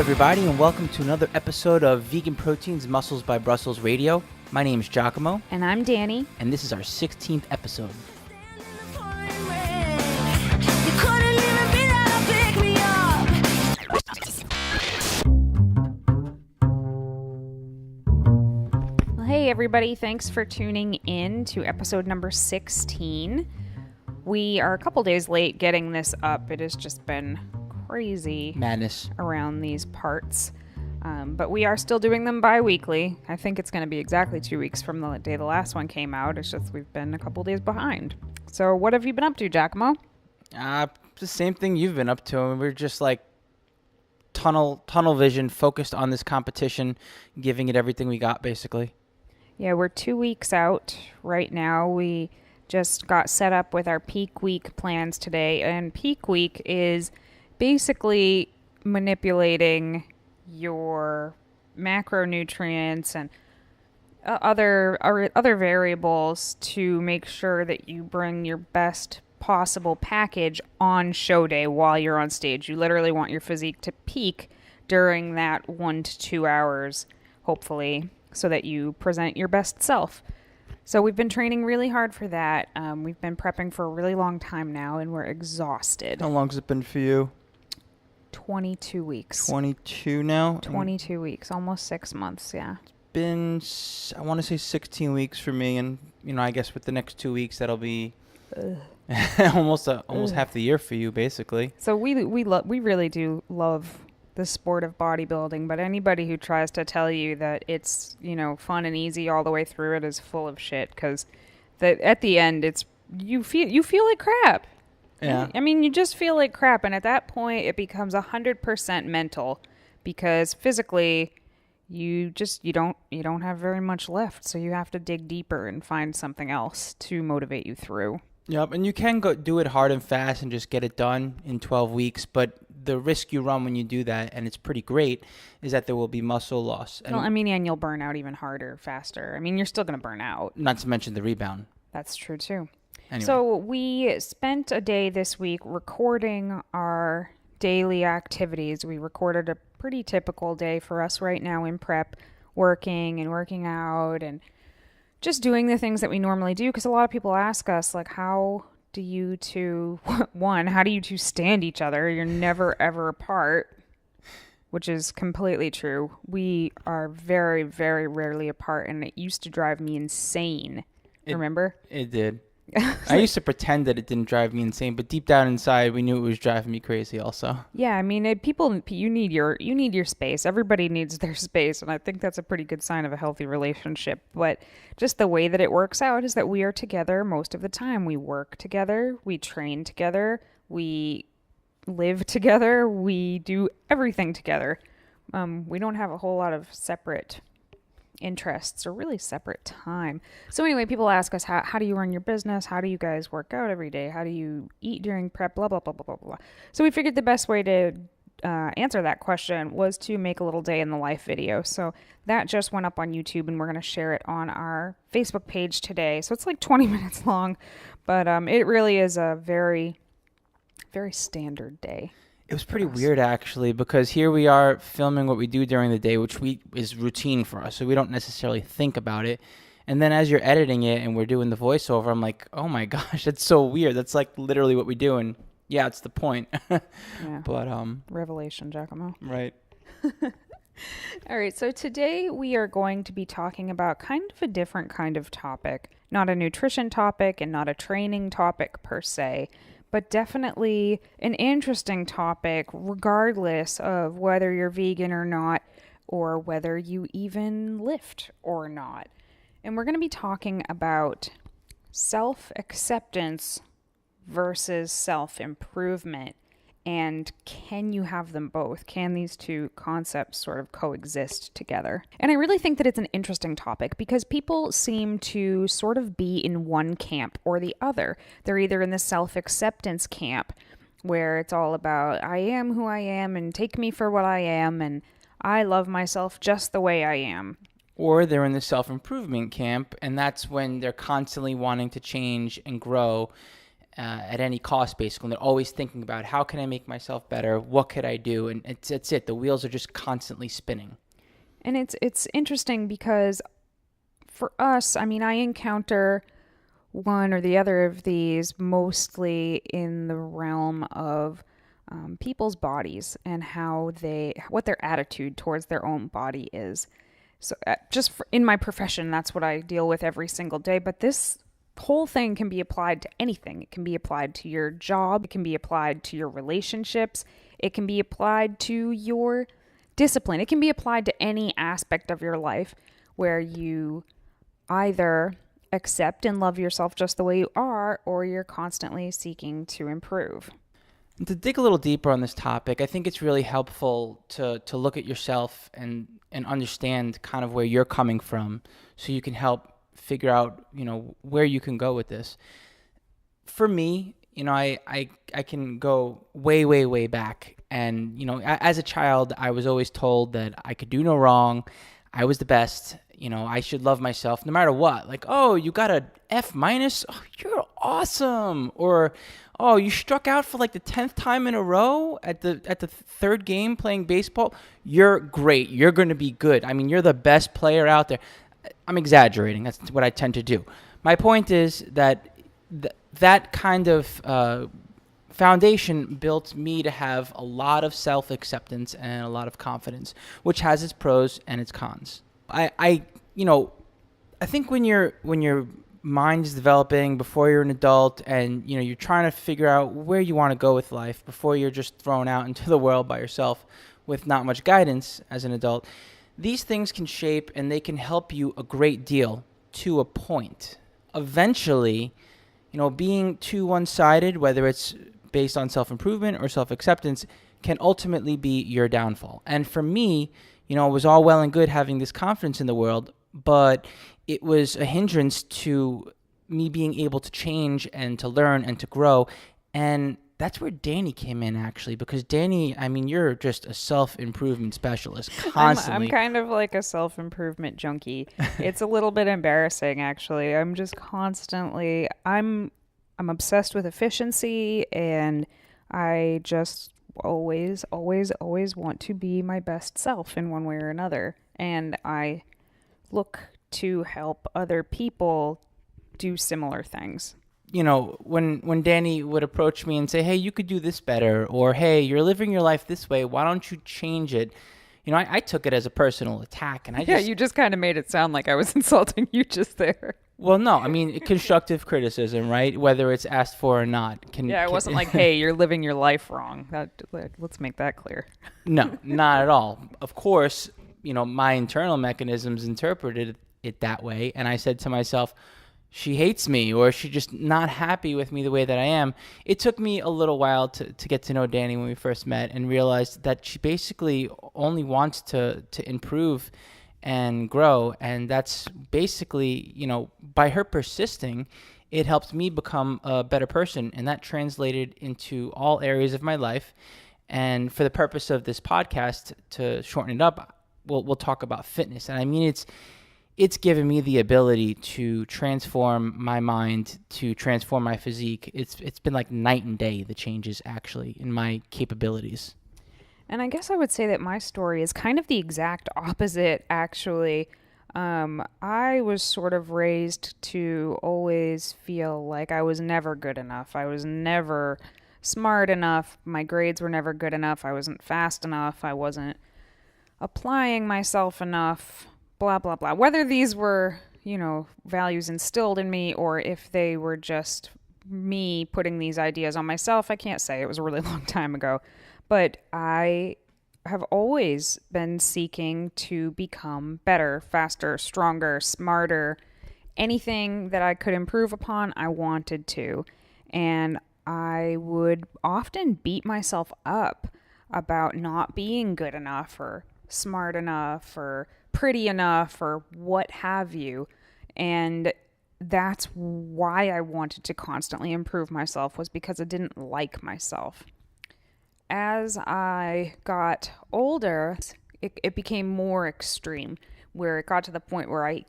everybody, and welcome to another episode of Vegan Proteins Muscles by Brussels Radio. My name is 𝐬𝐿𝐫. And I'm Danny. And this is our 16th episode. Well, hey, everybody. Thanks for tuning in to episode number 16. We are a couple days late getting this up. It has just been crazy Madness around these parts. But we are still doing them bi-weekly. I think it's going to be exactly 2 weeks from the day the last one came out. It's just we've been a couple days behind. So what have you been up to, 𝐬𝐿𝐫? The same thing you've been up to. We're just like tunnel vision, focused on this competition, giving it everything we got, basically. Yeah, we're 2 weeks out right now. We just got set up with our peak week plans today. And peak week is basically manipulating your macronutrients and other variables to make sure that you bring your best possible package on show day while you're on stage. You literally want your physique to peak during that 1 to 2 hours, hopefully, so that you present your best self. So we've been training really hard for that. We've been prepping for a really long time now, and we're exhausted. How long has it been for you? 22 weeks. 22 now? 22 weeks, almost 6 months, yeah. It's been, I want to say 16 weeks for me, and, I guess with the next 2 weeks, that'll be almost half the year for you, basically. So we really do love the sport of bodybuilding, but anybody who tries to tell you that it's, fun and easy all the way through it is full of shit, because at the end, you feel like crap. Yeah. I mean, you just feel like crap. And at that point, it becomes 100% mental, because physically you don't have very much left. So you have to dig deeper and find something else to motivate you through. Yep. And you can go do it hard and fast and just get it done in 12 weeks. But the risk you run when you do that, and it's pretty great, is that there will be muscle loss. And you'll burn out even harder, faster. I mean, you're still going to burn out. Not to mention the rebound. That's true, too. Anyway. So we spent a day this week recording our daily activities. We recorded a pretty typical day for us right now in prep, working and working out and just doing the things that we normally do. Because a lot of people ask us, like, how do you two stand each other? You're never, ever apart, which is completely true. We are very, very rarely apart, and it used to drive me insane. Remember? It did. I used to pretend that it didn't drive me insane, but deep down inside, we knew it was driving me crazy also. Yeah, I mean, you need your space. Everybody needs their space, and I think that's a pretty good sign of a healthy relationship. But just the way that it works out is that we are together most of the time. We work together, we train together, we live together, we do everything together. We don't have a whole lot of separate interests or really separate time. So anyway, people ask us, how do you run your business? How do you guys work out every day? How do you eat during prep? Blah, blah, blah, blah, blah, blah. So we figured the best way to answer that question was to make a little day in the life video. So that just went up on YouTube, and we're going to share it on our Facebook page today. So it's like 20 minutes long, but it really is a very, very standard day. It was pretty weird, actually, because here we are filming what we do during the day, which is routine for us, so we don't necessarily think about it. And then as you're editing it and we're doing the voiceover, I'm like, oh my gosh, that's so weird. That's like literally what we do, and yeah, it's the point. Yeah. But revelation, 𝐬𝐿𝐫. Right. All right, so today we are going to be talking about kind of a different kind of topic. Not a nutrition topic and not a training topic per se, but definitely an interesting topic regardless of whether you're vegan or not, or whether you even lift or not. And we're going to be talking about self-acceptance versus self-improvement. And can you have them both? Can these two concepts sort of coexist together? And I really think that it's an interesting topic because people seem to sort of be in one camp or the other. They're either in the self-acceptance camp, where it's all about, I am who I am and take me for what I am and I love myself just the way I am. Or they're in the self-improvement camp, and that's when they're constantly wanting to change and grow. at any cost, basically. And they're always thinking about, how can I make myself better? What could I do? And it's it. The wheels are just constantly spinning. And it's interesting because for us, I mean, I encounter one or the other of these mostly in the realm of people's bodies and what their attitude towards their own body is. So in my profession, that's what I deal with every single day. But this whole thing can be applied to anything. It can be applied to your job. It can be applied to your relationships. It can be applied to your discipline. It can be applied to any aspect of your life where you either accept and love yourself just the way you are, or you're constantly seeking to improve. And to dig a little deeper on this topic, I think it's really helpful to look at yourself and understand kind of where you're coming from, so you can help figure out, where you can go with this. For me, I can go way, way, way back. And, as a child, I was always told that I could do no wrong. I was the best. I should love myself no matter what. Like, oh, you got a F minus? Oh, you're awesome. Or, oh, you struck out for like the 10th time in a row at the third game playing baseball. You're great. You're going to be good. I mean, you're the best player out there. I'm exaggerating. That's what I tend to do. My point is that that kind of foundation built me to have a lot of self-acceptance and a lot of confidence, which has its pros and its cons. I think when your mind is developing before you're an adult, and you're trying to figure out where you want to go with life before you're just thrown out into the world by yourself with not much guidance as an adult, these things can shape and they can help you a great deal to a point. Eventually, being too one-sided, whether it's based on self-improvement or self-acceptance, can ultimately be your downfall. And for me, it was all well and good having this confidence in the world, but it was a hindrance to me being able to change and to learn and to grow. And that's where Danny came in, actually, because Danny, I mean, you're just a self-improvement specialist constantly. I'm kind of like a self-improvement junkie. It's a little bit embarrassing, actually. I'm just constantly, I'm obsessed with efficiency, and I just always want to be my best self in one way or another. And I look to help other people do similar things. When Danny would approach me and say, hey, you could do this better, or hey, you're living your life this way, why don't you change it? I took it as a personal attack, and you just kind of made it sound like I was insulting you just there. Well, no, I mean, constructive criticism, right? Whether it's asked for or not. It wasn't like, hey, you're living your life wrong. Let's make that clear. No, not at all. Of course, my internal mechanisms interpreted it that way, and I said to myself, she hates me, or she's just not happy with me the way that I am. It took me a little while to get to know Danny when we first met, and realized that she basically only wants to improve and grow. And that's basically, by her persisting, it helped me become a better person. And that translated into all areas of my life. And for the purpose of this podcast, to shorten it up, we'll talk about fitness. And I mean, it's given me the ability to transform my mind, to transform my physique. It's been like night and day, the changes actually in my capabilities. And I guess I would say that my story is kind of the exact opposite, actually. I was sort of raised to always feel like I was never good enough. I was never smart enough. My grades were never good enough. I wasn't fast enough. I wasn't applying myself enough. Blah, blah, blah. Whether these were, values instilled in me, or if they were just me putting these ideas on myself, I can't say. It was a really long time ago. But I have always been seeking to become better, faster, stronger, smarter. Anything that I could improve upon, I wanted to. And I would often beat myself up about not being good enough, or smart enough, or pretty enough, or what have you. And that's why I wanted to constantly improve myself, was because I didn't like myself. As I got older, it became more extreme, where it got to the point where I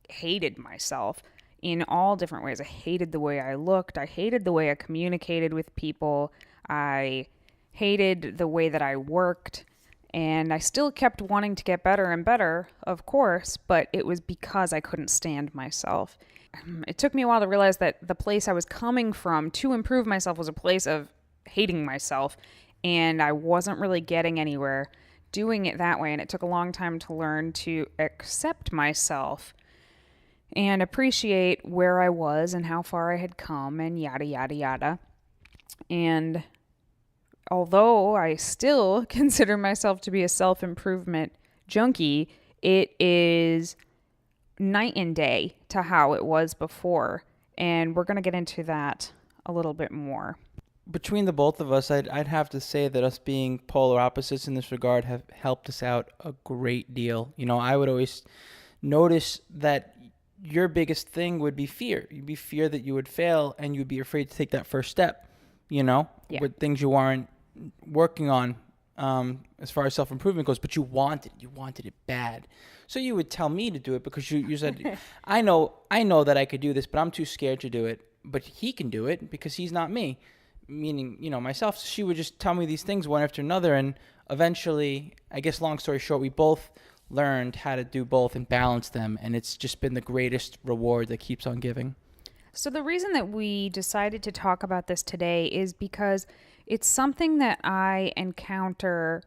hated myself in all different ways. I hated the way I looked. I hated the way I communicated with people. I hated the way that I worked. And I still kept wanting to get better and better, of course, but it was because I couldn't stand myself. It took me a while to realize that the place I was coming from to improve myself was a place of hating myself, and I wasn't really getting anywhere doing it that way. And it took a long time to learn to accept myself and appreciate where I was and how far I had come and yada, yada, yada. And although I still consider myself to be a self-improvement junkie, it is night and day to how it was before. And we're going to get into that a little bit more. Between the both of us, I'd have to say that us being polar opposites in this regard have helped us out a great deal. You know, I would always notice that your biggest thing would be fear. You'd be fear that you would fail, and you'd be afraid to take that first step, you know, with things you aren't working on as far as self-improvement goes, but you wanted it bad. So you would tell me to do it because you said, I know that I could do this, but I'm too scared to do it. But he can do it because he's not me, meaning, you know, myself. So she would just tell me these things one after another. And eventually, I guess long story short, we both learned how to do both and balance them. And it's just been the greatest reward that keeps on giving. So the reason that we decided to talk about this today is because it's something that I encounter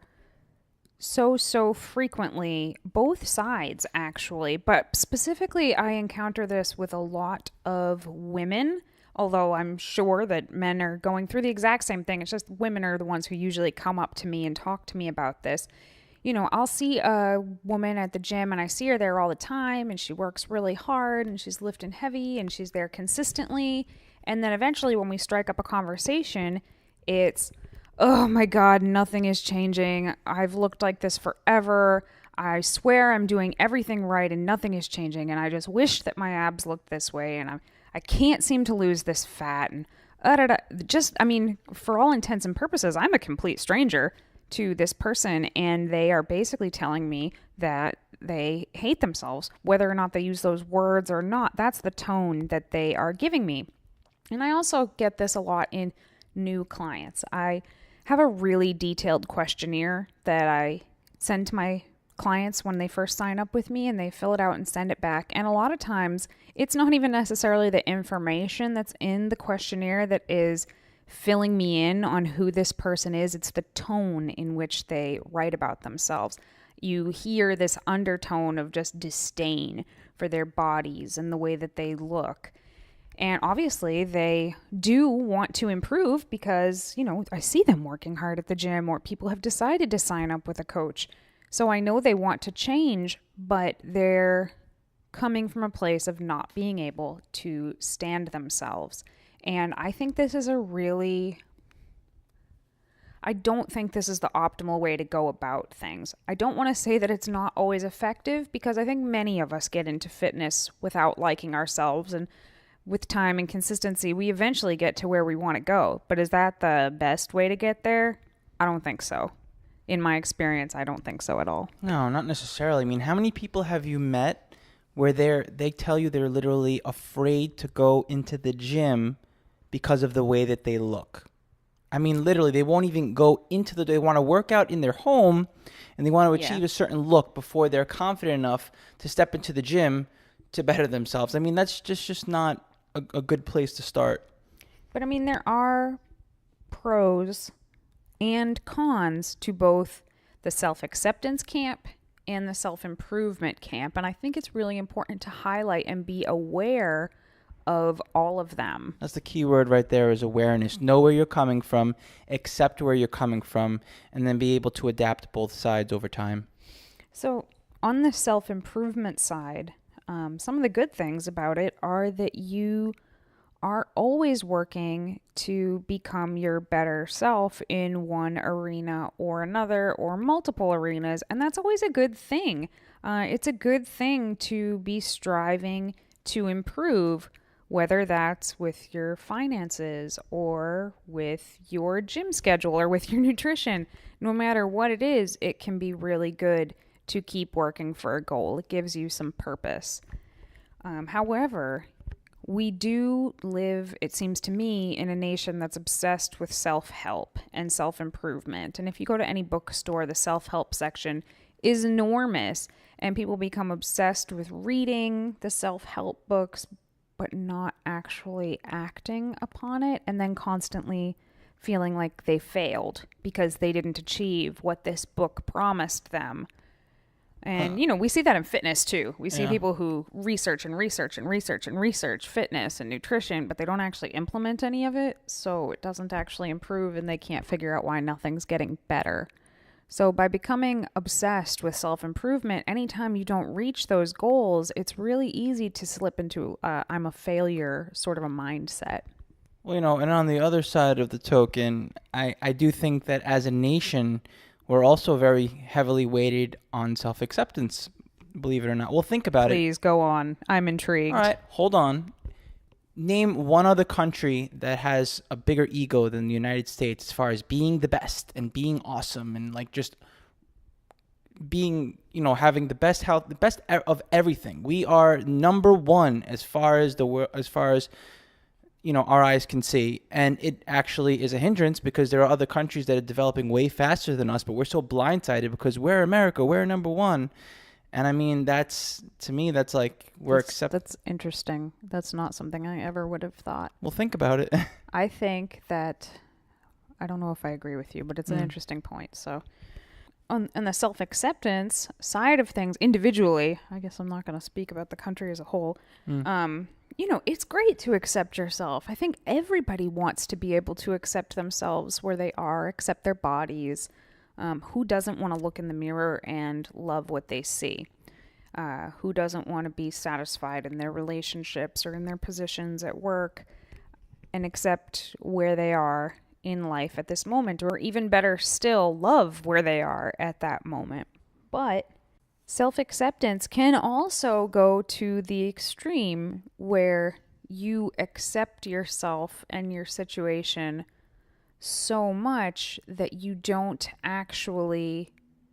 so frequently, both sides actually, but specifically I encounter this with a lot of women, although I'm sure that men are going through the exact same thing. It's just women are the ones who usually come up to me and talk to me about this. You know, I'll see a woman at the gym and I see her there all the time and she works really hard and she's lifting heavy and she's there consistently. And then eventually when we strike up a conversation, it's, oh my God, nothing is changing. I've looked like this forever. I swear I'm doing everything right and nothing is changing. And I just wish that my abs looked this way. And I can't seem to lose this fat. And just, I mean, for all intents and purposes, I'm a complete stranger to this person. And they are basically telling me that they hate themselves, whether or not they use those words or not. That's the tone that they are giving me. And I also get this a lot in new clients. I have a really detailed questionnaire that I send to my clients when they first sign up with me, and they fill it out and send it back. And a lot of times it's not even necessarily the information that's in the questionnaire that is filling me in on who this person is. It's the tone in which they write about themselves. You hear this undertone of just disdain for their bodies and the way that they look. And obviously they do want to improve because, you know, I see them working hard at the gym, or people have decided to sign up with a coach. So I know they want to change, but they're coming from a place of not being able to stand themselves. And I think this is I don't think this is the optimal way to go about things. I don't want to say that it's not always effective, because I think many of us get into fitness without liking ourselves, and with time and consistency, we eventually get to where we want to go. But is that the best way to get there? I don't think so. In my experience, I don't think so at all. No, not necessarily. I mean, how many people have you met where they tell you they're literally afraid to go into the gym because of the way that they look? I mean, literally, they won't even go they want to work out in their home, and they want to achieve a certain look before they're confident enough to step into the gym to better themselves. I mean, that's just not a good place to start. But I mean, there are pros and cons to both the self-acceptance camp and the self-improvement camp. And I think it's really important to highlight and be aware of all of them. That's the key word right there, is awareness. Know where you're coming from, accept where you're coming from, and then be able to adapt both sides over time. So on the self-improvement side, some of the good things about it are that you are always working to become your better self in one arena or another, or multiple arenas, and that's always a good thing. It's a good thing to be striving to improve, whether that's with your finances or with your gym schedule or with your nutrition. No matter what it is, it can be really good to keep working for a goal. It gives you some purpose. However, We do live, it seems to me, in a nation that's obsessed with self-help and self-improvement. And if you go to any bookstore, the self-help section is enormous, and people become obsessed with reading the self-help books, but not actually acting upon it, and then constantly feeling like they failed because they didn't achieve what this book promised them. And, we see that in fitness too. We see people who research fitness and nutrition, but they don't actually implement any of it. So it doesn't actually improve, and they can't figure out why nothing's getting better. So by becoming obsessed with self-improvement, anytime you don't reach those goals, it's really easy to slip into I'm a failure sort of a mindset. Well, and on the other side of the token, I do think that as a nation, we're also very heavily weighted on self-acceptance, believe it or not. Well, think about it. Please go on. I'm intrigued. All right, hold on. Name one other country that has a bigger ego than the United States as far as being the best and being awesome and like just being, having the best health, the best of everything. We are number one as far as our eyes can see. And it actually is a hindrance because there are other countries that are developing way faster than us, but we're so blindsided because we're America, we're number one. And I mean, that's like we're accepted. That's interesting. That's not something I ever would have thought. Well, think about it. I think that, I don't know if I agree with you, but it's an interesting point. So on the self-acceptance side of things individually, I guess I'm not going to speak about the country as a whole. It's great to accept yourself. I think everybody wants to be able to accept themselves where they are, accept their bodies. Who doesn't want to look in the mirror and love what they see? Who doesn't want to be satisfied in their relationships or in their positions at work and accept where they are in life at this moment? Or even better still, love where they are at that moment. But self-acceptance can also go to the extreme where you accept yourself and your situation so much that you don't actually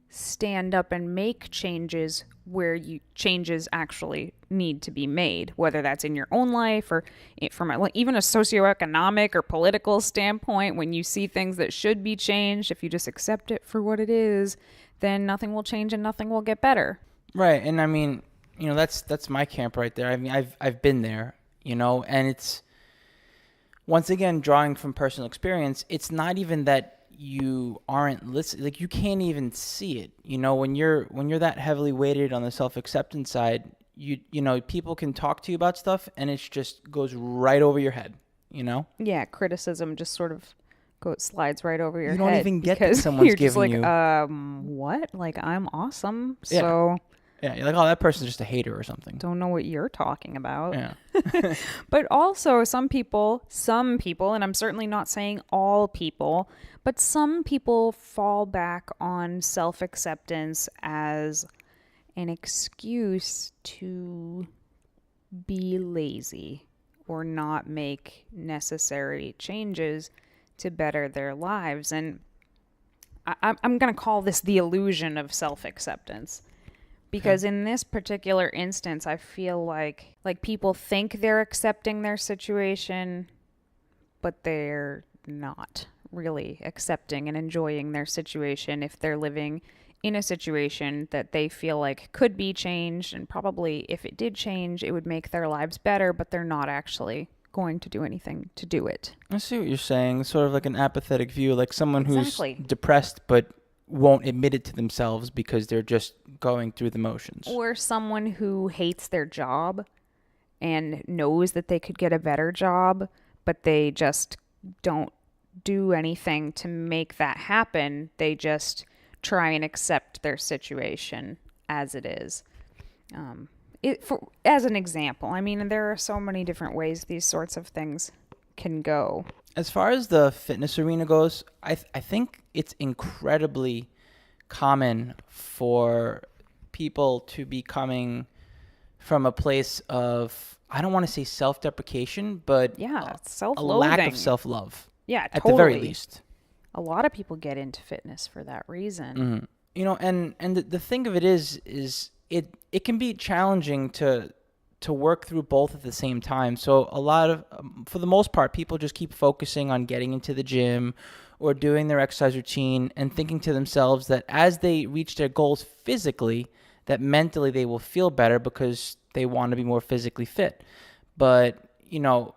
stand up and make changes where changes actually need to be made, whether that's in your own life or from even a socioeconomic or political standpoint. When you see things that should be changed, if you just accept it for what it is, then nothing will change and nothing will get better. Right. And I mean, that's my camp right there. I mean, I've been there, and it's, once again, drawing from personal experience, it's not even that you aren't listening, like you can't even see it. When you're that heavily weighted on the self-acceptance side, people can talk to you about stuff and it just goes right over your head, Yeah, criticism just sort of slides right over your head. You don't even get that someone's you're just giving like, you. What? Like, I'm awesome. Yeah. So yeah, you're like, oh, that person's just a hater or something. Don't know what you're talking about. Yeah. But also some people, and I'm certainly not saying all people, but some people fall back on self-acceptance as an excuse to be lazy or not make necessary changes to better their lives. And I'm going to call this the illusion of self-acceptance. Because in this particular instance, I feel like people think they're accepting their situation, but they're not really accepting and enjoying their situation if they're living in a situation that they feel like could be changed. And probably if it did change, it would make their lives better, but they're not actually going to do anything to do it. I see what you're saying. Sort of like an apathetic view, like someone who's Exactly. depressed but won't admit it to themselves because they're just going through the motions. Or someone who hates their job and knows that they could get a better job, but they just don't do anything to make that happen. They just try and accept their situation as it is. As an example, I mean, there are so many different ways these sorts of things can go. As far as the fitness arena goes, I think it's incredibly common for people to be coming from a place of, I don't want to say self-deprecation, but self-loathing. A lack of self-love. Yeah, totally. At the very least. A lot of people get into fitness for that reason. Mm-hmm. And the thing of it is it can be challenging to to work through both at the same time. So a lot of, for the most part, people just keep focusing on getting into the gym or doing their exercise routine and thinking to themselves that as they reach their goals physically, that mentally they will feel better because they want to be more physically fit. But, you know,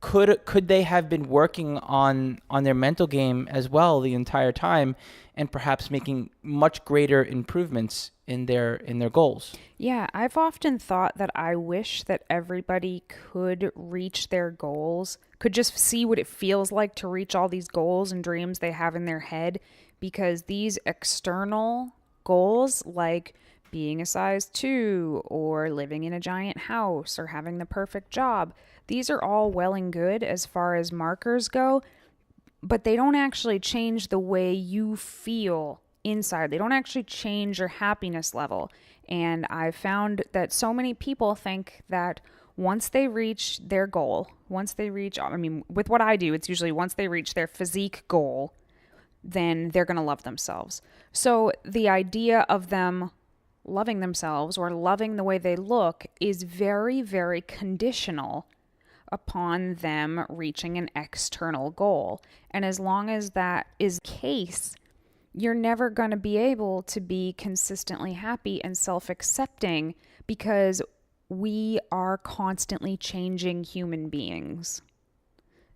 could they have been working on their mental game as well the entire time and perhaps making much greater improvements in their goals? Yeah, I've often thought that I wish that everybody could reach their goals, could just see what it feels like to reach all these goals and dreams they have in their head, because these external goals, like being a size 2 or living in a giant house or having the perfect job, these are all well and good as far as markers go, but they don't actually change the way you feel inside. They don't actually change your happiness level. And I've found that so many people think that once they reach their goal, with what I do, it's usually once they reach their physique goal, then they're going to love themselves. So the idea of them loving themselves or loving the way they look is very, very conditional upon them reaching an external goal. And as long as that is the case, you're never going to be able to be consistently happy and self-accepting, because we are constantly changing human beings.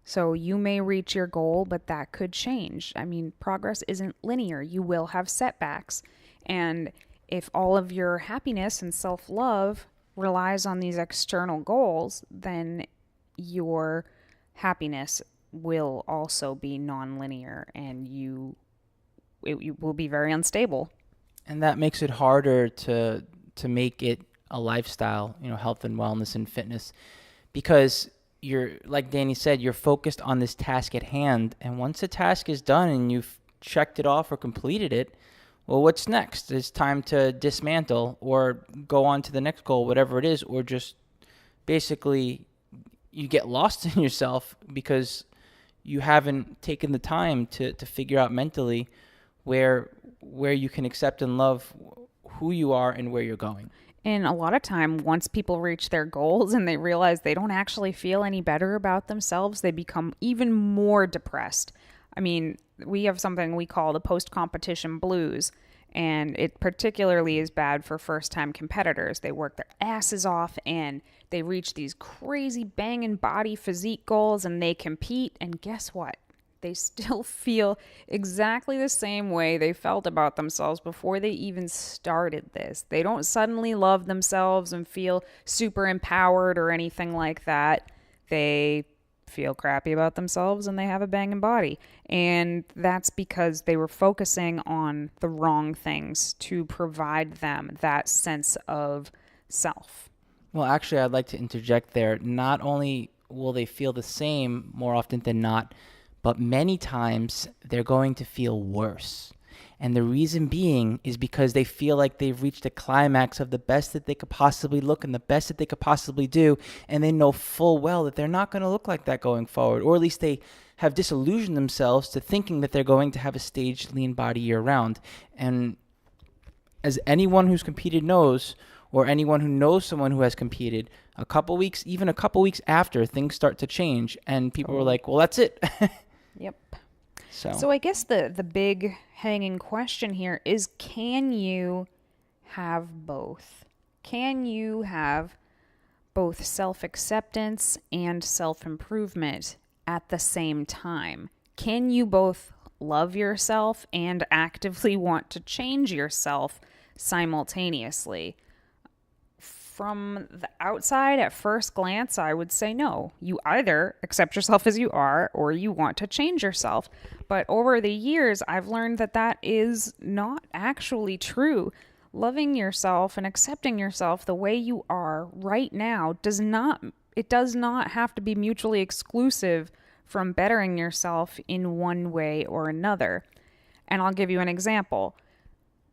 So you may reach your goal, but that could change. I mean, progress isn't linear. You will have setbacks. And if all of your happiness and self-love relies on these external goals, then your happiness will also be non-linear, and you will be very unstable. And that makes it harder to make it a lifestyle, you know, health and wellness and fitness, because you're, like Danny said, you're focused on this task at hand. And once the task is done and you've checked it off or completed it, well, what's next? It's time to dismantle or go on to the next goal, whatever it is, or just basically you get lost in yourself because you haven't taken the time to figure out mentally where you can accept and love who you are and where you're going. And a lot of time, once people reach their goals and they realize they don't actually feel any better about themselves, they become even more depressed. I mean, we have something we call the post-competition blues, and it particularly is bad for first-time competitors. They work their asses off and they reach these crazy banging body physique goals and they compete, and guess what? They still feel exactly the same way they felt about themselves before they even started this. They don't suddenly love themselves and feel super empowered or anything like that. They feel crappy about themselves and they have a banging body. And that's because they were focusing on the wrong things to provide them that sense of self. Well, actually, I'd like to interject there. Not only will they feel the same more often than not, but many times they're going to feel worse. And the reason being is because they feel like they've reached the climax of the best that they could possibly look and the best that they could possibly do. And they know full well that they're not going to look like that going forward. Or at least they have disillusioned themselves to thinking that they're going to have a staged lean body year round. And as anyone who's competed knows, or anyone who knows someone who has competed, a couple weeks after, things start to change. And people were like, well, that's it. Yep. So I guess the big hanging question here is, can you have both? Can you have both self-acceptance and self-improvement at the same time? Can you both love yourself and actively want to change yourself simultaneously? From the outside, at first glance, I would say no. You either accept yourself as you are or you want to change yourself. But over the years, I've learned that that is not actually true. Loving yourself and accepting yourself the way you are right now does not have to be mutually exclusive from bettering yourself in one way or another. And I'll give you an example.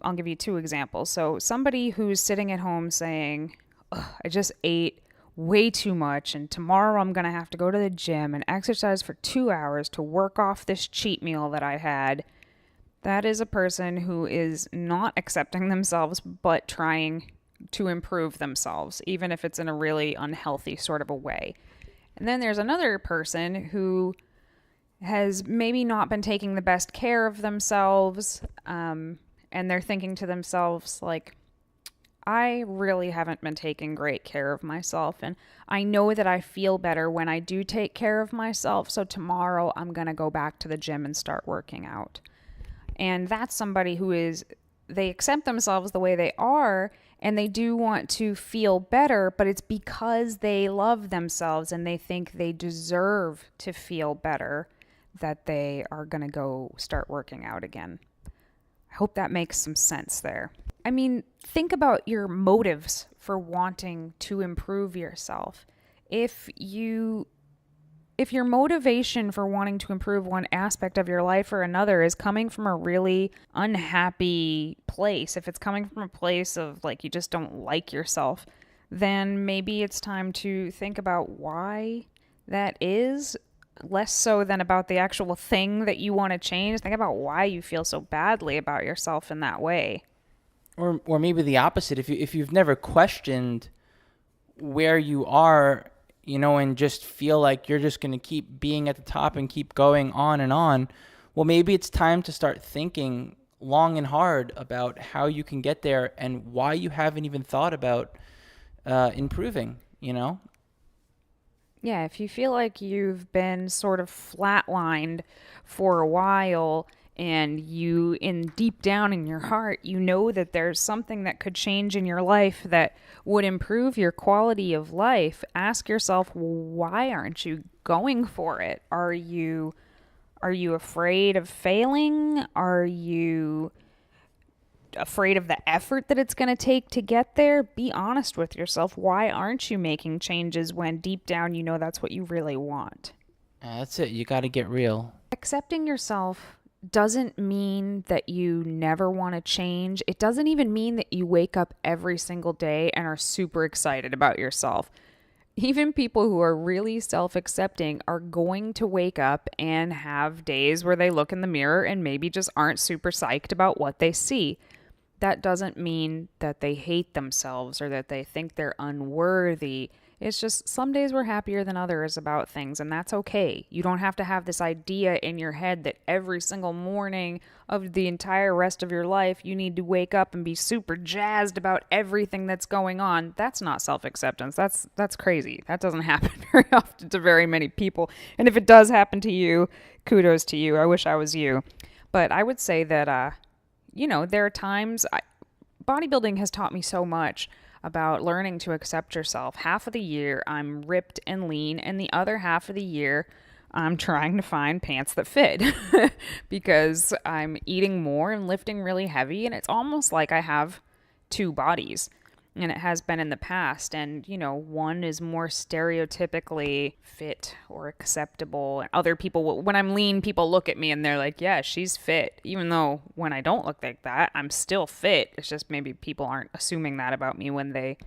I'll give you two examples. So somebody who's sitting at home saying, I just ate way too much, and tomorrow I'm going to have to go to the gym and exercise for 2 hours to work off this cheat meal that I had. That is a person who is not accepting themselves, but trying to improve themselves, even if it's in a really unhealthy sort of a way. And then there's another person who has maybe not been taking the best care of themselves, and they're thinking to themselves, like, I really haven't been taking great care of myself, and I know that I feel better when I do take care of myself, so tomorrow I'm going to go back to the gym and start working out. And that's somebody who is, they accept themselves the way they are, and they do want to feel better, but it's because they love themselves and they think they deserve to feel better that they are going to go start working out again. I hope that makes some sense there. I mean, think about your motives for wanting to improve yourself. If your motivation for wanting to improve one aspect of your life or another is coming from a really unhappy place, if it's coming from a place of like you just don't like yourself, then maybe it's time to think about why that is, less so than about the actual thing that you want to change. Think about why you feel so badly about yourself in that way. Or maybe the opposite. If you've never questioned where you are, and just feel like you're just going to keep being at the top and keep going on and on, well, maybe it's time to start thinking long and hard about how you can get there and why you haven't even thought about improving, Yeah, if you feel like you've been sort of flatlined for a while and you, in deep down in your heart, you know that there's something that could change in your life that would improve your quality of life, ask yourself, why aren't you going for it? Are you afraid of failing? Are you afraid of the effort that it's going to take to get there? Be honest with yourself. Why aren't you making changes when deep down you know that's what you really want? That's it. You got to get real. Accepting yourself doesn't mean that you never want to change. It doesn't even mean that you wake up every single day and are super excited about yourself. Even people who are really self-accepting are going to wake up and have days where they look in the mirror and maybe just aren't super psyched about what they see. That doesn't mean that they hate themselves or that they think they're unworthy. It's just some days we're happier than others about things, and that's okay. You don't have to have this idea in your head that every single morning of the entire rest of your life you need to wake up and be super jazzed about everything that's going on. That's not self-acceptance. That's crazy. That doesn't happen very often to very many people. And if it does happen to you, kudos to you. I wish I was you. But I would say that there are times bodybuilding has taught me so much about learning to accept yourself. Half of the year I'm ripped and lean, and the other half of the year I'm trying to find pants that fit because I'm eating more and lifting really heavy, and it's almost like I have two bodies. And it has been in the past. And, one is more stereotypically fit or acceptable. And other people, when I'm lean, people look at me and they're like, yeah, she's fit. Even though when I don't look like that, I'm still fit. It's just maybe people aren't assuming that about me when they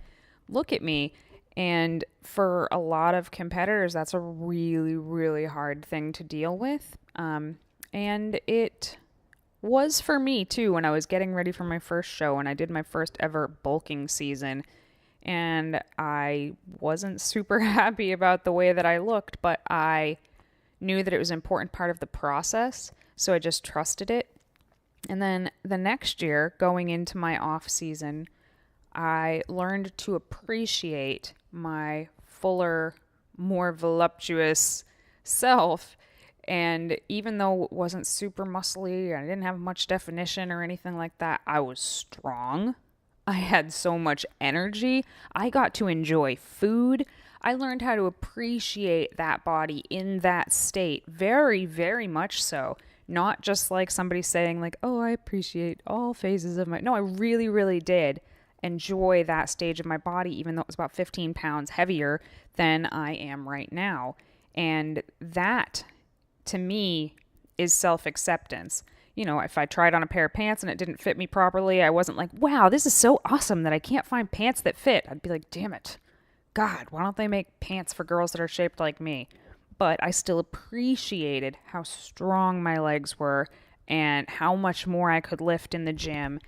look at me. And for a lot of competitors, that's a really, really hard thing to deal with. And it was for me too when I was getting ready for my first show and I did my first ever bulking season, and I wasn't super happy about the way that I looked, but I knew that it was an important part of the process, so I just trusted it. And then the next year, going into my off season, I learned to appreciate my fuller, more voluptuous self. And even though it wasn't super muscly, I didn't have much definition or anything like that, I was strong. I had so much energy. I got to enjoy food. I learned how to appreciate that body in that state. Very, very much so. Not just like somebody saying like, oh, I appreciate all phases of my... No, I really, really did enjoy that stage of my body, even though it was about 15 pounds heavier than I am right now. And that, to me, is self-acceptance. If I tried on a pair of pants and it didn't fit me properly, I wasn't like, wow, this is so awesome that I can't find pants that fit. I'd be like, damn it. God, why don't they make pants for girls that are shaped like me? But I still appreciated how strong my legs were and how much more I could lift in the gym.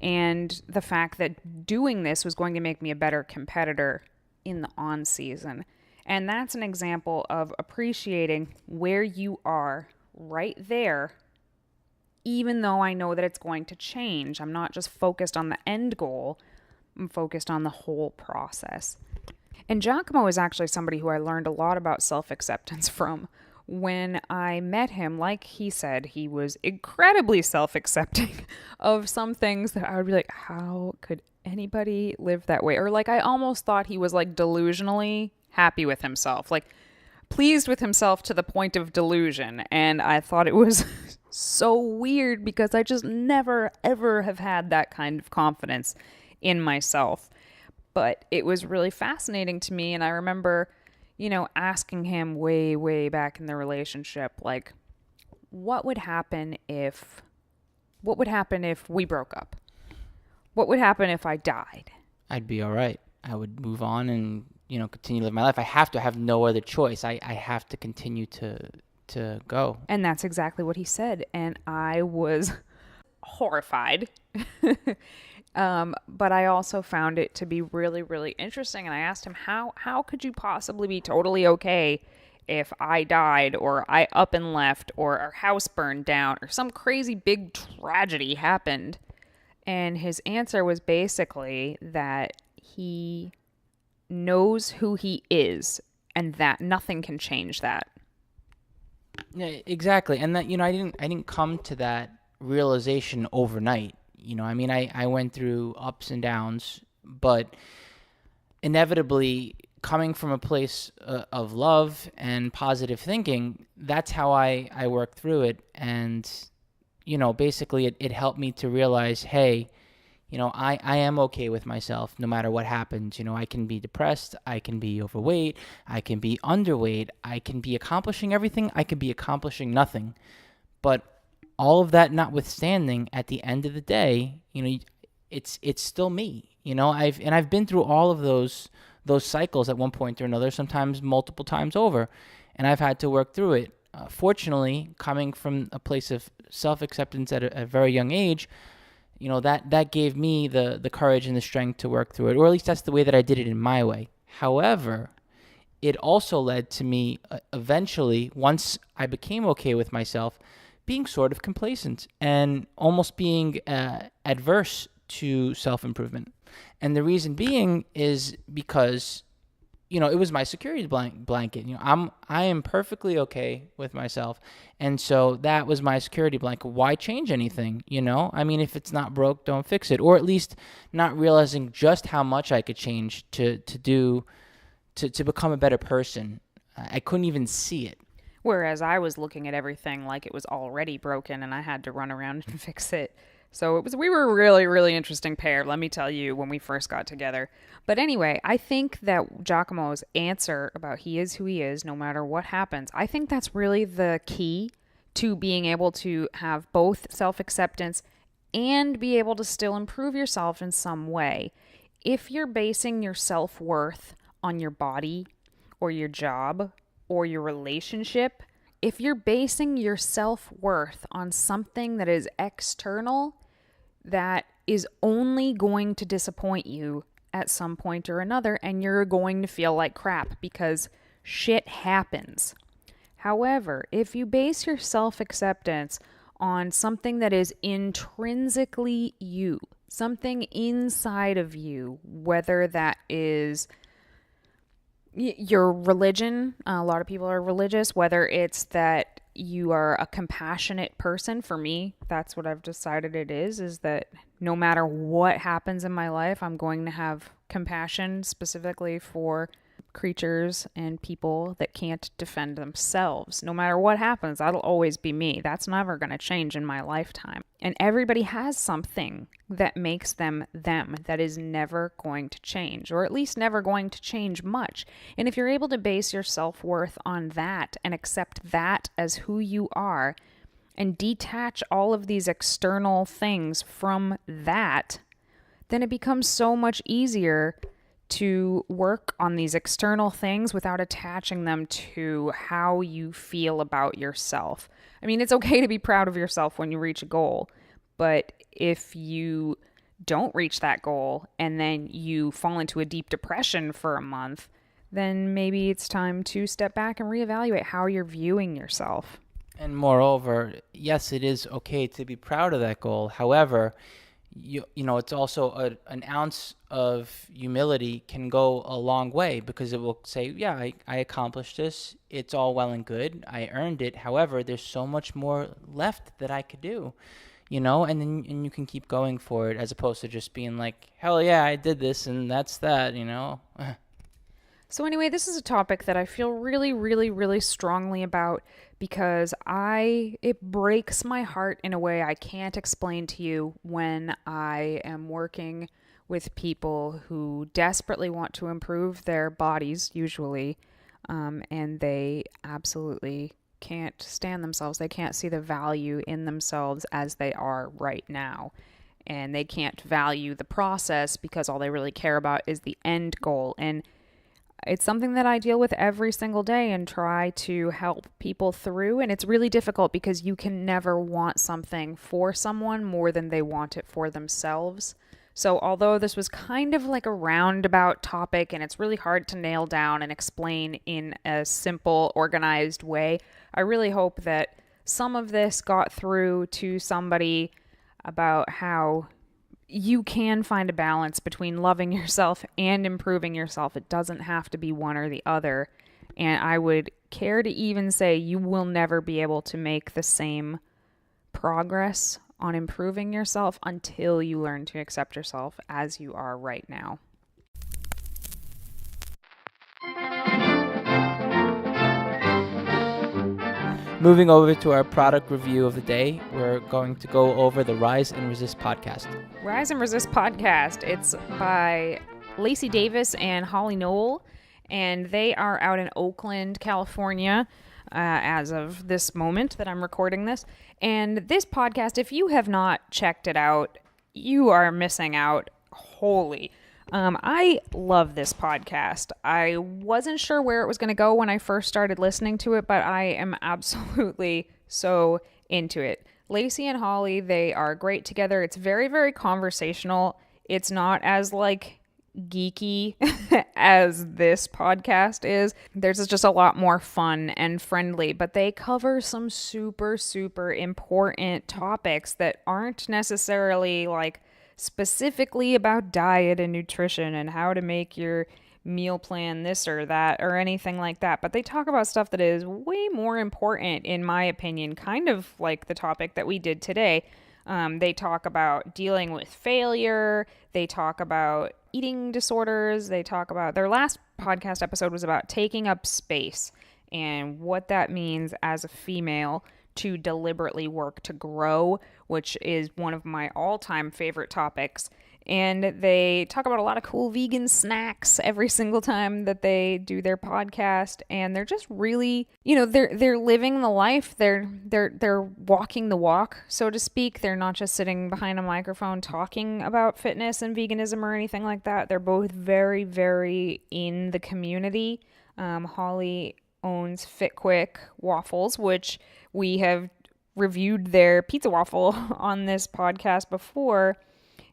and the fact that doing this was going to make me a better competitor in the on season. And that's an example of appreciating where you are right there, even though I know that it's going to change. I'm not just focused on the end goal, I'm focused on the whole process. And 𝐬𝐿 is actually somebody who I learned a lot about self-acceptance from. When I met him, like he said, he was incredibly self-accepting of some things that I would be like, how could anybody live that way? Or like I almost thought he was like delusionally happy with himself, like pleased with himself to the point of delusion. And I thought it was so weird because I just never, ever have had that kind of confidence in myself. But it was really fascinating to me. And I remember, asking him way, way back in the relationship, like, what would happen if we broke up? What would happen if I died? I'd be all right. I would move on and, continue to live my life. I have no other choice. I have to continue to go. And that's exactly what he said. And I was horrified. But I also found it to be really, really interesting. And I asked him, how could you possibly be totally okay if I died or I up and left or our house burned down or some crazy big tragedy happened? And his answer was basically that he knows who he is and that nothing can change that. Yeah, exactly. And that, I didn't come to that realization overnight. I went through ups and downs, but inevitably coming from a place of love and positive thinking, that's how I worked through it. And, basically it helped me to realize, hey, I am okay with myself no matter what happens. I can be depressed. I can be overweight. I can be underweight. I can be accomplishing everything. I can be accomplishing nothing. But all of that notwithstanding, at the end of the day, it's still me. I've been through all of those cycles at one point or another, sometimes multiple times over, and I've had to work through it. Fortunately, coming from a place of self-acceptance at a very young age, that gave me the courage and the strength to work through it, or at least that's the way that I did it in my way. However, it also led to me eventually, once I became okay with myself, being sort of complacent and almost being adverse to self-improvement. And the reason being is because, it was my security blanket. I am perfectly okay with myself. And so that was my security blanket. Why change anything? If it's not broke, don't fix it. Or at least not realizing just how much I could change to become a better person. I couldn't even see it. Whereas I was looking at everything like it was already broken and I had to run around and fix it. So we were a really, really interesting pair, let me tell you, when we first got together. But anyway, I think that 𝐬𝐿's answer about he is who he is, no matter what happens, I think that's really the key to being able to have both self-acceptance and be able to still improve yourself in some way. If you're basing your self-worth on your body or your job or your relationship, if you're basing your self-worth on something that is external, that is only going to disappoint you at some point or another, and you're going to feel like crap because shit happens. However, if you base your self-acceptance on something that is intrinsically you, something inside of you, whether that is your religion, a lot of people are religious, whether it's that you are a compassionate person. For me, that's what I've decided it is that no matter what happens in my life, I'm going to have compassion specifically for creatures and people that can't defend themselves. No matter what happens, that'll always be me. That's never going to change in my lifetime. And everybody has something that makes them them that is never going to change, or at least never going to change much. And if you're able to base your self-worth on that and accept that as who you are and detach all of these external things from that, then it becomes so much easier to work on these external things without attaching them to how you feel about yourself. I mean, it's okay to be proud of yourself when you reach a goal, but if you don't reach that goal and then you fall into a deep depression for a month, then maybe it's time to step back and reevaluate how you're viewing yourself. And moreover, yes, it is okay to be proud of that goal. However, it's also an ounce of humility can go a long way, because it will say, yeah, I accomplished this. It's all well and good. I earned it. However, there's so much more left that I could do, and then you can keep going for it, as opposed to just being like, hell yeah, I did this and that's that. So anyway, this is a topic that I feel really, really, really strongly about, because it breaks my heart in a way I can't explain to you when I am working with people who desperately want to improve their bodies, usually, and they absolutely can't stand themselves. They can't see the value in themselves as they are right now. And they can't value the process because all they really care about is the end goal. And it's something that I deal with every single day and try to help people through. And it's really difficult because you can never want something for someone more than they want it for themselves. So although this was kind of like a roundabout topic and it's really hard to nail down and explain in a simple, organized way, I really hope that some of this got through to somebody about how you can find a balance between loving yourself and improving yourself. It doesn't have to be one or the other. And I would care to even say you will never be able to make the same progress on improving yourself until you learn to accept yourself as you are right now. Moving over to our product review of the day, we're going to go over the Rise and Resist podcast. Rise and Resist podcast. It's by Lacey Davis and Holly Knoll, and they are out in Oakland, California, as of this moment that I'm recording this. And this podcast, if you have not checked it out, you are missing out wholly. I love this podcast. I wasn't sure where it was going to go when I first started listening to it, but I am absolutely so into it. Lacey and Holly, they are great together. It's very, very conversational. It's not as geeky as this podcast is. Theirs is just a lot more fun and friendly, but they cover some super, super important topics that aren't necessarily specifically about diet and nutrition and how to make your meal plan this or that or anything like that. But they talk about stuff that is way more important, in my opinion, kind of like the topic that we did today. They talk about dealing with failure. They talk about eating disorders. They talk about, their last podcast episode was about taking up space and what that means as a female to deliberately work to grow, which is one of my all-time favorite topics. And they talk about a lot of cool vegan snacks every single time that they do their podcast. And they're just really, they're living the life. They're walking the walk, so to speak. They're not just sitting behind a microphone talking about fitness and veganism or anything like that. They're both very, very in the community. Holly owns Fit Quick Waffles, which we have reviewed their pizza waffle on this podcast before.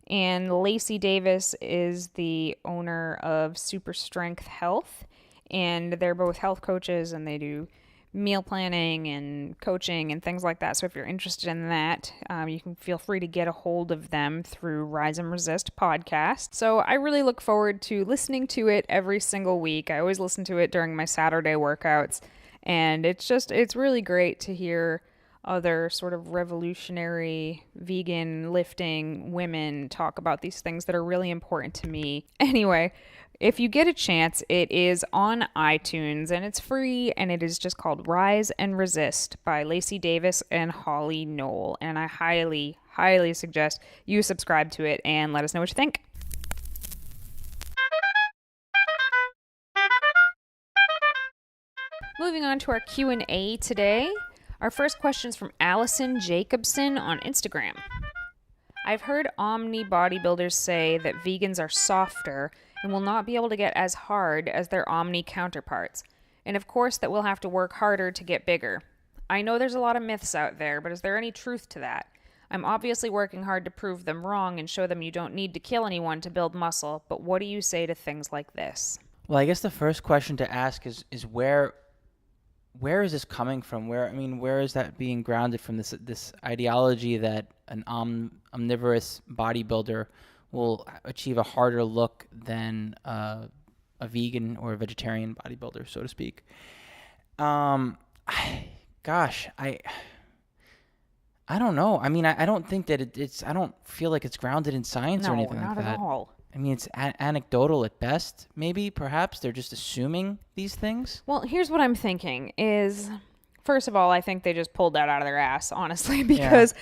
And Lacey Davis is the owner of Super Strength Health, and they're both health coaches, and they do meal planning and coaching and things like that. So if you're interested in that, you can feel free to get a hold of them through Rise and Resist podcast. So I really look forward to listening to it every single week. I always listen to it during my Saturday workouts, and it's really great to hear other sort of revolutionary vegan lifting women talk about these things that are really important to me. Anyway, if you get a chance, it is on iTunes and it's free, and it is just called Rise and Resist by Lacey Davis and Holly Knoll. And I highly, highly suggest you subscribe to it and let us know what you think. Moving on to our Q&A today. Our first question is from Allison Jacobson on Instagram. I've heard omni bodybuilders say that vegans are softer and will not be able to get as hard as their omni counterparts. And of course that we'll have to work harder to get bigger. I know there's a lot of myths out there, but is there any truth to that? I'm obviously working hard to prove them wrong and show them you don't need to kill anyone to build muscle, but what do you say to things like this? Well, I guess the first question to ask is where is this coming from? Where is that being grounded from? This ideology that an omnivorous bodybuilder will achieve a harder look than a vegan or a vegetarian bodybuilder, so to speak. Gosh, I don't know. I mean, I don't think that it's. I don't feel like it's grounded in science or anything like that. No, not at all. I mean, it's anecdotal at best. Maybe, perhaps they're just assuming these things. Well, here's what I'm thinking is, first of all, I think they just pulled that out of their ass, honestly, because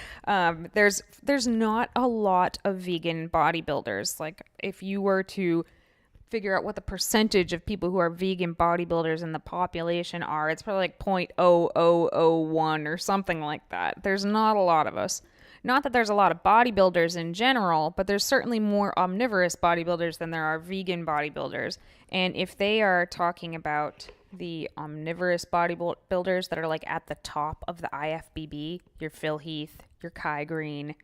there's not a lot of vegan bodybuilders. Like, if you were to figure out what the percentage of people who are vegan bodybuilders in the population are, it's probably like 0.0001 or something like that. There's not a lot of us. Not that there's a lot of bodybuilders in general, but there's certainly more omnivorous bodybuilders than there are vegan bodybuilders. And if they are talking about the omnivorous bodybuilders that are like at the top of the IFBB, your Phil Heath, your Kai Green,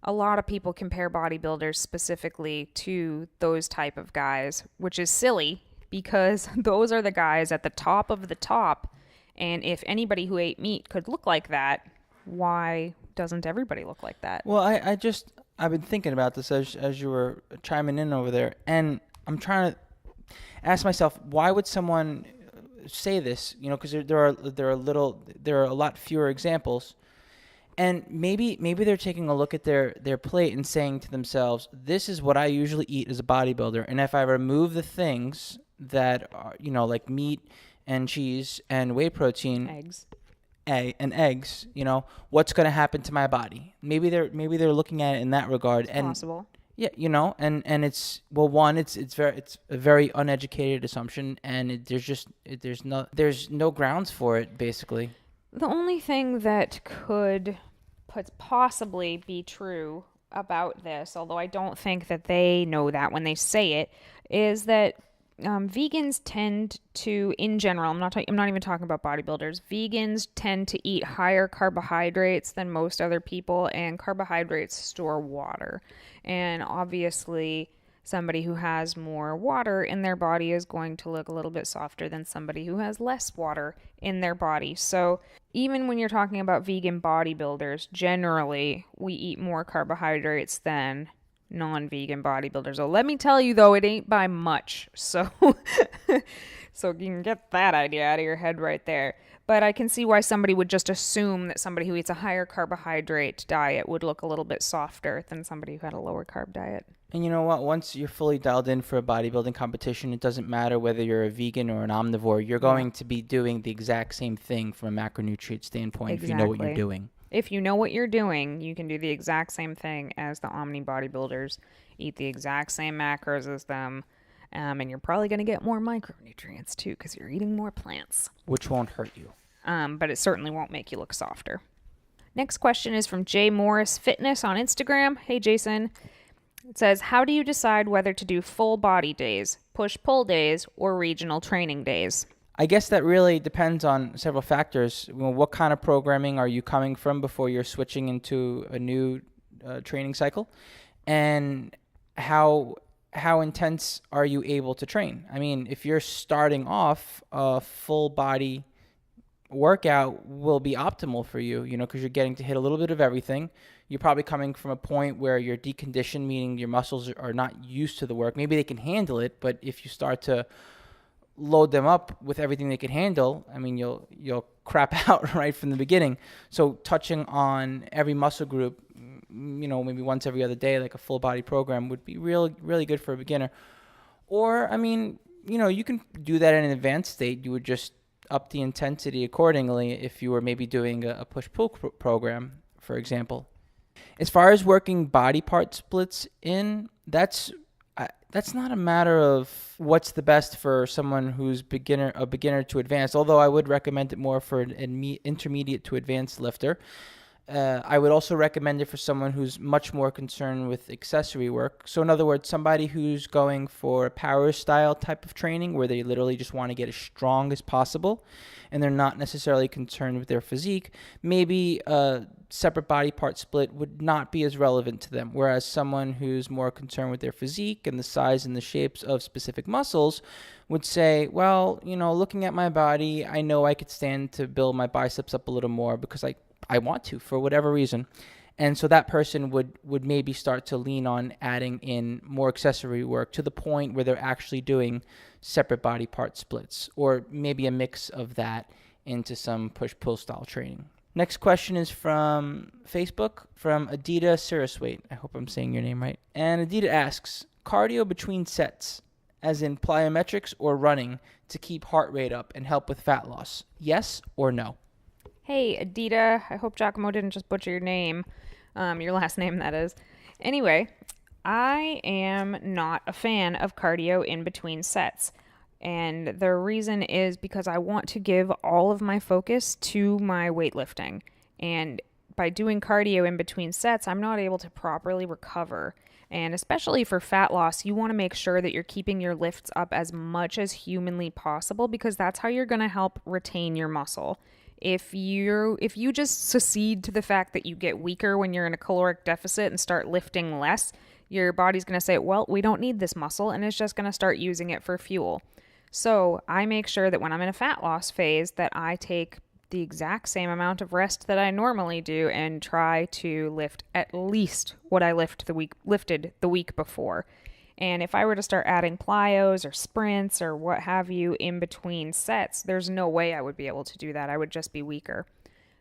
a lot of people compare bodybuilders specifically to those type of guys, which is silly because those are the guys at the top of the top. And if anybody who ate meat could look like that, why doesn't everybody look like that? Well, I've been thinking about this as you were chiming in over there, and I'm trying to ask myself, why would someone say this? You know, because there are a lot fewer examples. And maybe they're taking a look at their plate and saying to themselves, this is what I usually eat as a bodybuilder. And if I remove the things that are, like meat and cheese and whey protein, eggs, what's going to happen to my body? Maybe they're looking at it in that regard. It's possible. Yeah, and it's, well, one, it's a very uneducated assumption, and there's no grounds for it, basically. The only thing that could possibly be true about this, although I don't think that they know that when they say it, is that vegans tend to, in general, I'm not even talking about bodybuilders, vegans tend to eat higher carbohydrates than most other people, and carbohydrates store water. And obviously, somebody who has more water in their body is going to look a little bit softer than somebody who has less water in their body. So even when you're talking about vegan bodybuilders, generally we eat more carbohydrates than non-vegan bodybuilders. So let me tell you though, it ain't by much. So so you can get that idea out of your head right there. But I can see why somebody would just assume that somebody who eats a higher carbohydrate diet would look a little bit softer than somebody who had a lower carb diet. And you know what? Once you're fully dialed in for a bodybuilding competition, it doesn't matter whether you're a vegan or an omnivore. You're going to be doing the exact same thing from a macronutrient standpoint if you know what you're doing. If you know what you're doing, you can do the exact same thing as the omni bodybuilders, eat the exact same macros as them, and you're probably going to get more micronutrients too because you're eating more plants. Which won't hurt you. But it certainly won't make you look softer. Next question is from J Morris Fitness on Instagram. Hey, Jason. It says, how do you decide whether to do full body days, push-pull days, or regional training days? I guess that really depends on several factors. What kind of programming are you coming from before you're switching into a new training cycle? And how intense are you able to train? I mean, if you're starting off, a full body workout will be optimal for you, because you're getting to hit a little bit of everything. You're probably coming from a point where you're deconditioned, meaning your muscles are not used to the work. Maybe they can handle it, but if you start to load them up with everything they can handle, I mean, you'll crap out right from the beginning. So touching on every muscle group, maybe once every other day, like a full body program would be really good for a beginner. Or, I mean, you can do that in an advanced state. You would just up the intensity accordingly if you were maybe doing a push-pull program, for example. As far as working body part splits in, that's not a matter of what's the best for someone who's a beginner to advanced, although I would recommend it more for an intermediate to advanced lifter. I would also recommend it for someone who's much more concerned with accessory work. So in other words, somebody who's going for a power style type of training where they literally just want to get as strong as possible and they're not necessarily concerned with their physique, maybe a separate body part split would not be as relevant to them. Whereas someone who's more concerned with their physique and the size and the shapes of specific muscles would say, well, looking at my body, I know I could stand to build my biceps up a little more because I want to for whatever reason. And so that person would maybe start to lean on adding in more accessory work to the point where they're actually doing separate body part splits, or maybe a mix of that into some push-pull style training. Next question is from Facebook, from 𝐸𝐮𝐬𝐫𝐞𝐿. I hope I'm saying your name right. And 𝐸𝐸 asks, cardio between sets, as in plyometrics or running, to keep heart rate up and help with fat loss? Yes or no? Hey, 𝐸𝐸. I hope 𝐶𝐿 didn't just butcher your name. Your last name, that is. Anyway, I am not a fan of cardio in between sets. And the reason is because I want to give all of my focus to my weightlifting. And by doing cardio in between sets, I'm not able to properly recover. And especially for fat loss, you want to make sure that you're keeping your lifts up as much as humanly possible, because that's how you're going to help retain your muscle. If you just secede to the fact that you get weaker when you're in a caloric deficit and start lifting less, your body's going to say, well, we don't need this muscle, and it's just going to start using it for fuel. So I make sure that when I'm in a fat loss phase that I take the exact same amount of rest that I normally do and try to lift at least what I lifted the week before. And if I were to start adding plyos or sprints or what have you in between sets, there's no way I would be able to do that. I would just be weaker.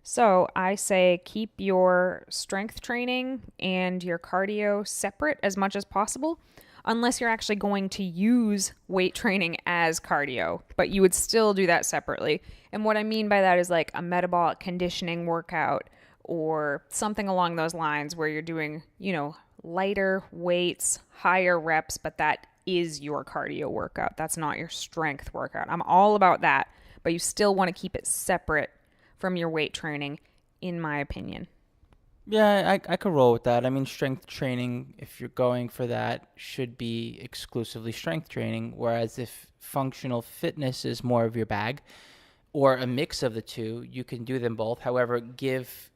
So I say keep your strength training and your cardio separate as much as possible, unless you're actually going to use weight training as cardio, but you would still do that separately. And what I mean by that is like a metabolic conditioning workout or something along those lines where you're doing, lighter weights, higher reps, but that is your cardio workout. That's not your strength workout. I'm all about that, but you still want to keep it separate from your weight training, in my opinion. Yeah, I could roll with that. I mean, strength training, if you're going for that, should be exclusively strength training. Whereas if functional fitness is more of your bag, or a mix of the two, you can do them both. However, give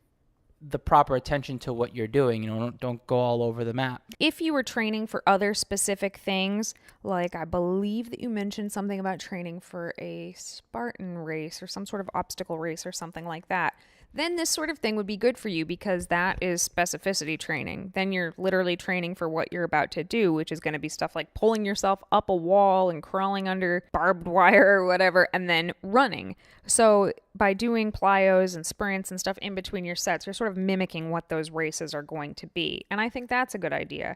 the proper attention to what you're doing. Don't go all over the map. If you were training for other specific things, like I believe that you mentioned something about training for a Spartan race or some sort of obstacle race or something like that, then this sort of thing would be good for you because that is specificity training. Then you're literally training for what you're about to do, which is going to be stuff like pulling yourself up a wall and crawling under barbed wire or whatever, and then running. So by doing plyos and sprints and stuff in between your sets, you're sort of mimicking what those races are going to be. And I think that's a good idea.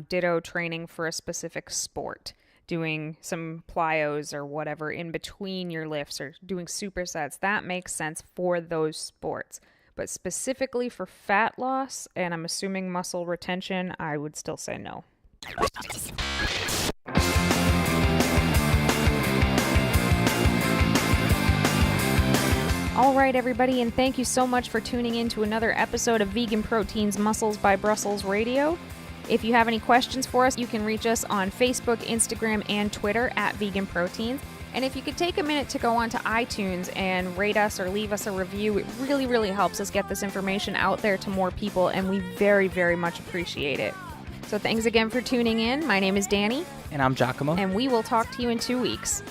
Ditto training for a specific sport. Doing some plyos or whatever in between your lifts or doing supersets, that makes sense for those sports. But specifically for fat loss, and I'm assuming muscle retention, I would still say no. All right, everybody, and thank you so much for tuning in to another episode of Vegan Proteins Muscles by Brussels Radio. If you have any questions for us, you can reach us on Facebook, Instagram, and Twitter at Vegan Proteins. And if you could take a minute to go onto iTunes and rate us or leave us a review, it really, really helps us get this information out there to more people, and we very, very much appreciate it. So thanks again for tuning in. My name is Danny. And I'm 𝐶𝐿. And we will talk to you in 2 weeks.